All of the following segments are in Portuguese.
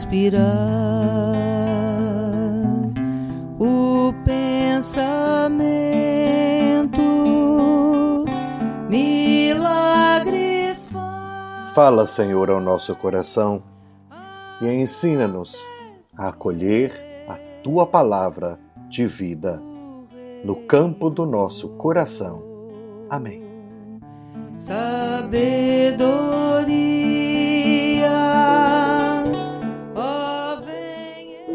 inspirar o pensamento, milagres faz. Fala, Senhor, ao nosso coração e ensina-nos a acolher a Tua palavra de vida no campo do nosso coração. Amém. Sabedoria, ó, venha.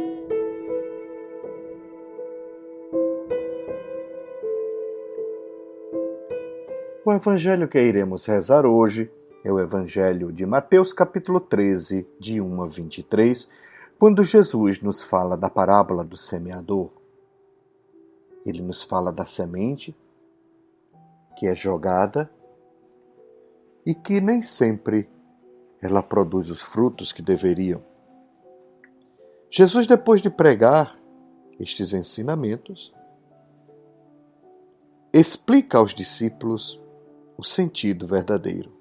O evangelho que iremos rezar hoje é o evangelho de Mateus capítulo 13, de 1 a 23, quando Jesus nos fala da parábola do semeador. Ele nos fala da semente que é jogada e que nem sempre ela produz os frutos que deveriam. Jesus, depois de pregar estes ensinamentos, explica aos discípulos o sentido verdadeiro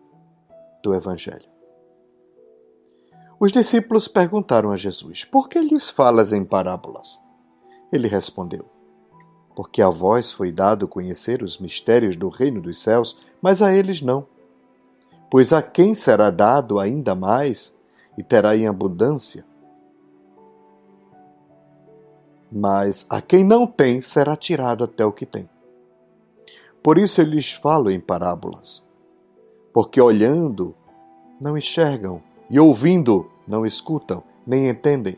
do Evangelho. Os discípulos perguntaram a Jesus: por que lhes falas em parábolas? Ele respondeu: porque a vós foi dado conhecer os mistérios do reino dos céus, mas a eles não. Pois a quem será dado ainda mais e terá em abundância, mas a quem não tem será tirado até o que tem. Por isso eu lhes falo em parábolas, porque olhando não enxergam e ouvindo não escutam, nem entendem.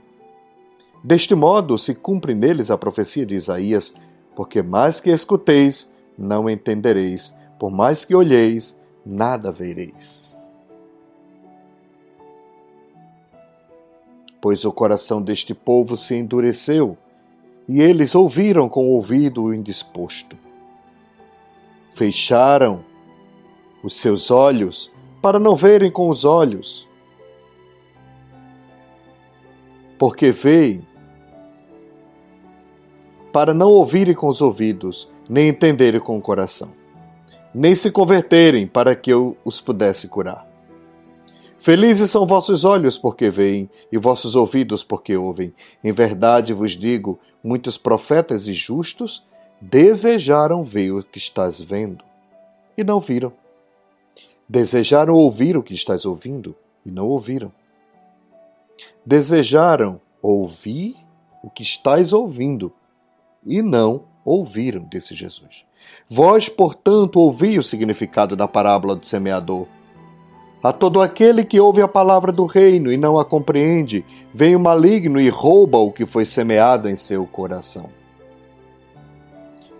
Deste modo se cumpre neles a profecia de Isaías: porque mais que escuteis, não entendereis, por mais que olheis, nada vereis. Pois o coração deste povo se endureceu, e eles ouviram com o ouvido indisposto. Fecharam os seus olhos para não verem com os olhos, porque veem para não ouvirem com os ouvidos, nem entenderem com o coração, nem se converterem para que eu os pudesse curar. Felizes são vossos olhos porque veem, e vossos ouvidos porque ouvem. Em verdade vos digo, muitos profetas e justos desejaram ver o que estás vendo, e não viram. Desejaram ouvir o que estás ouvindo, e não ouviram. Desejaram ouvir o que estás ouvindo, e não ouviram, disse Jesus. Vós, portanto, ouvi o significado da parábola do semeador. A todo aquele que ouve a palavra do reino e não a compreende, vem o maligno e rouba o que foi semeado em seu coração.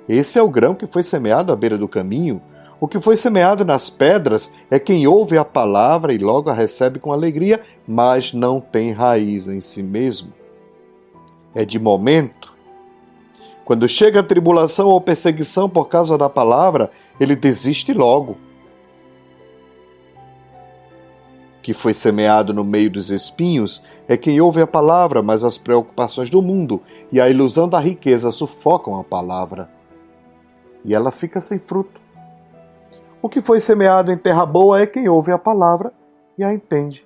Esse é o grão que foi semeado à beira do caminho. O que foi semeado nas pedras é quem ouve a palavra e logo a recebe com alegria, mas não tem raiz em si mesmo. É de momento. Quando chega a tribulação ou perseguição por causa da palavra, ele desiste logo. O que foi semeado no meio dos espinhos é quem ouve a palavra, mas as preocupações do mundo e a ilusão da riqueza sufocam a palavra, e ela fica sem fruto. O que foi semeado em terra boa é quem ouve a palavra e a entende.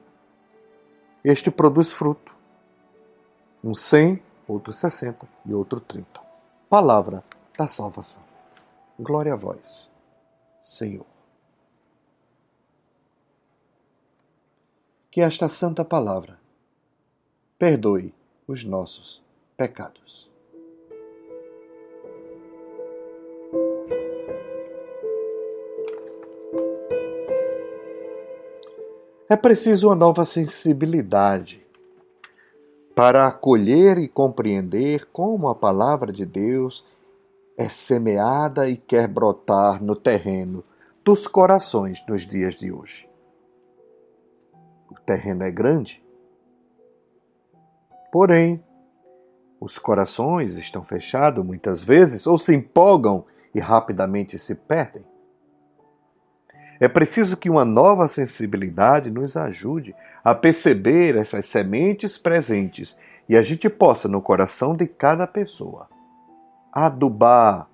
Este produz fruto. Um 100, outro 60 e outro 30. Palavra da salvação. Glória a vós, Senhor. Que esta santa palavra perdoe os nossos pecados. É preciso uma nova sensibilidade para acolher e compreender como a palavra de Deus é semeada e quer brotar no terreno dos corações nos dias de hoje. O terreno é grande, porém, os corações estão fechados muitas vezes ou se empolgam e rapidamente se perdem. É preciso que uma nova sensibilidade nos ajude a perceber essas sementes presentes e a gente possa, no coração de cada pessoa, adubar,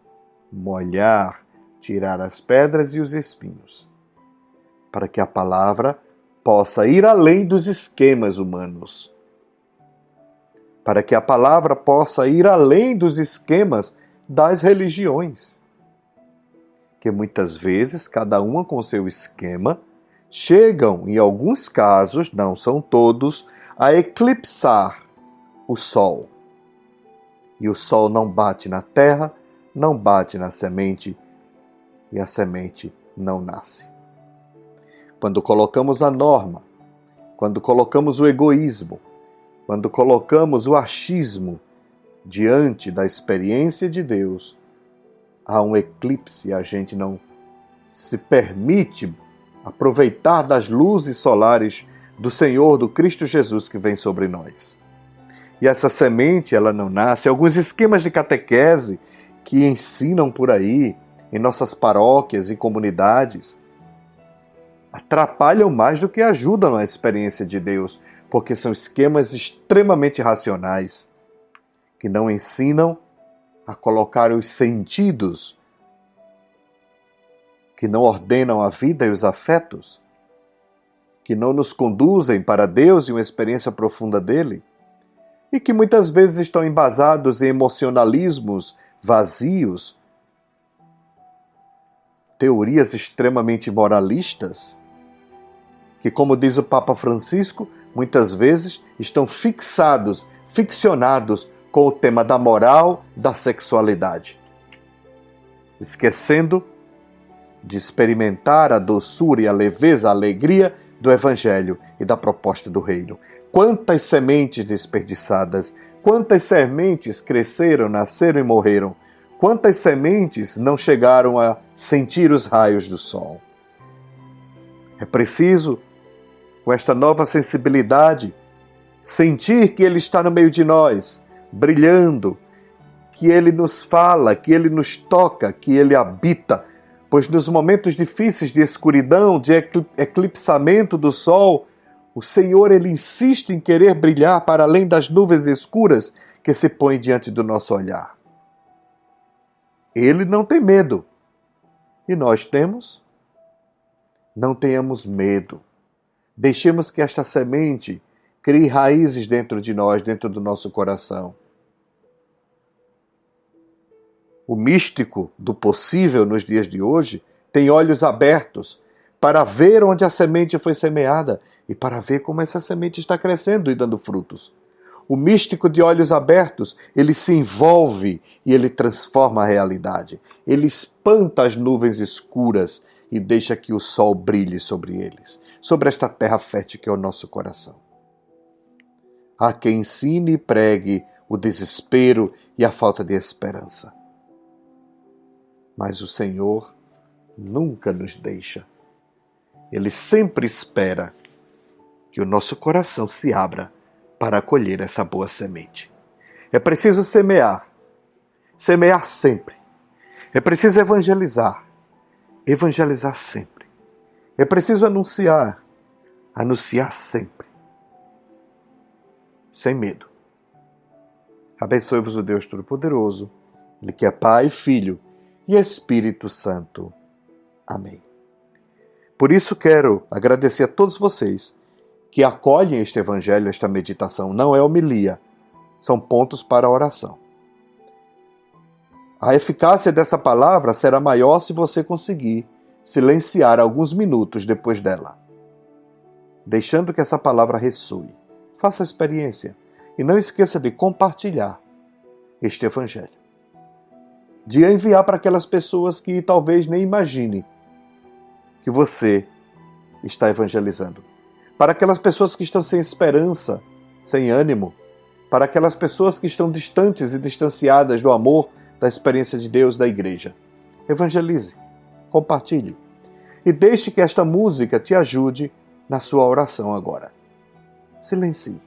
molhar, tirar as pedras e os espinhos, para que a palavra possa ir além dos esquemas humanos para que a palavra possa ir além dos esquemas das religiões, que muitas vezes, cada uma com seu esquema, chegam, em alguns casos, não são todos, a eclipsar o sol. E o sol não bate na terra, não bate na semente, e a semente não nasce. Quando colocamos a norma, quando colocamos o egoísmo, quando colocamos o achismo diante da experiência de Deus, há um eclipse e a gente não se permite aproveitar das luzes solares do Senhor, do Cristo Jesus que vem sobre nós. E essa semente, ela não nasce. Alguns esquemas de catequese que ensinam por aí, em nossas paróquias e comunidades, atrapalham mais do que ajudam na experiência de Deus, porque são esquemas extremamente racionais, que não ensinam a colocar os sentidos, que não ordenam a vida e os afetos, que não nos conduzem para Deus e uma experiência profunda dele, e que muitas vezes estão embasados em emocionalismos vazios, teorias extremamente moralistas, que, como diz o Papa Francisco, muitas vezes estão ficcionados com o tema da moral, da sexualidade, esquecendo de experimentar a doçura e a leveza, a alegria do Evangelho e da proposta do Reino. Quantas sementes desperdiçadas, quantas sementes cresceram, nasceram e morreram, quantas sementes não chegaram a sentir os raios do sol. É preciso, com esta nova sensibilidade, sentir que Ele está no meio de nós, brilhando, que Ele nos fala, que Ele nos toca, que Ele habita, pois nos momentos difíceis de escuridão, de eclipsamento do sol, o Senhor, Ele insiste em querer brilhar para além das nuvens escuras que se põem diante do nosso olhar. Ele não tem medo. E nós temos? Não tenhamos medo. Deixemos que esta semente crie raízes dentro de nós, dentro do nosso coração. O místico do possível nos dias de hoje tem olhos abertos para ver onde a semente foi semeada e para ver como essa semente está crescendo e dando frutos. O místico de olhos abertos, ele se envolve e ele transforma a realidade. Ele espanta as nuvens escuras e deixa que o sol brilhe sobre eles, sobre esta terra fértil que é o nosso coração. Há quem ensine e pregue o desespero e a falta de esperança. Mas o Senhor nunca nos deixa. Ele sempre espera que o nosso coração se abra para acolher essa boa semente. É preciso semear sempre. É preciso evangelizar sempre. É preciso anunciar sempre. Sem medo. Abençoe-vos o Deus Todo-Poderoso, Ele que é Pai, Filho e Espírito Santo. Amém. Por isso quero agradecer a todos vocês que acolhem este Evangelho, esta meditação. Não é homilia, são pontos para a oração. A eficácia dessa palavra será maior se você conseguir silenciar alguns minutos depois dela, deixando que essa palavra ressoe. Faça a experiência e não esqueça de compartilhar este Evangelho, de enviar para aquelas pessoas que talvez nem imaginem que você está evangelizando, para aquelas pessoas que estão sem esperança, sem ânimo, para aquelas pessoas que estão distantes e distanciadas do amor, da experiência de Deus, da igreja. Evangelize, compartilhe e deixe que esta música te ajude na sua oração agora. Silencie.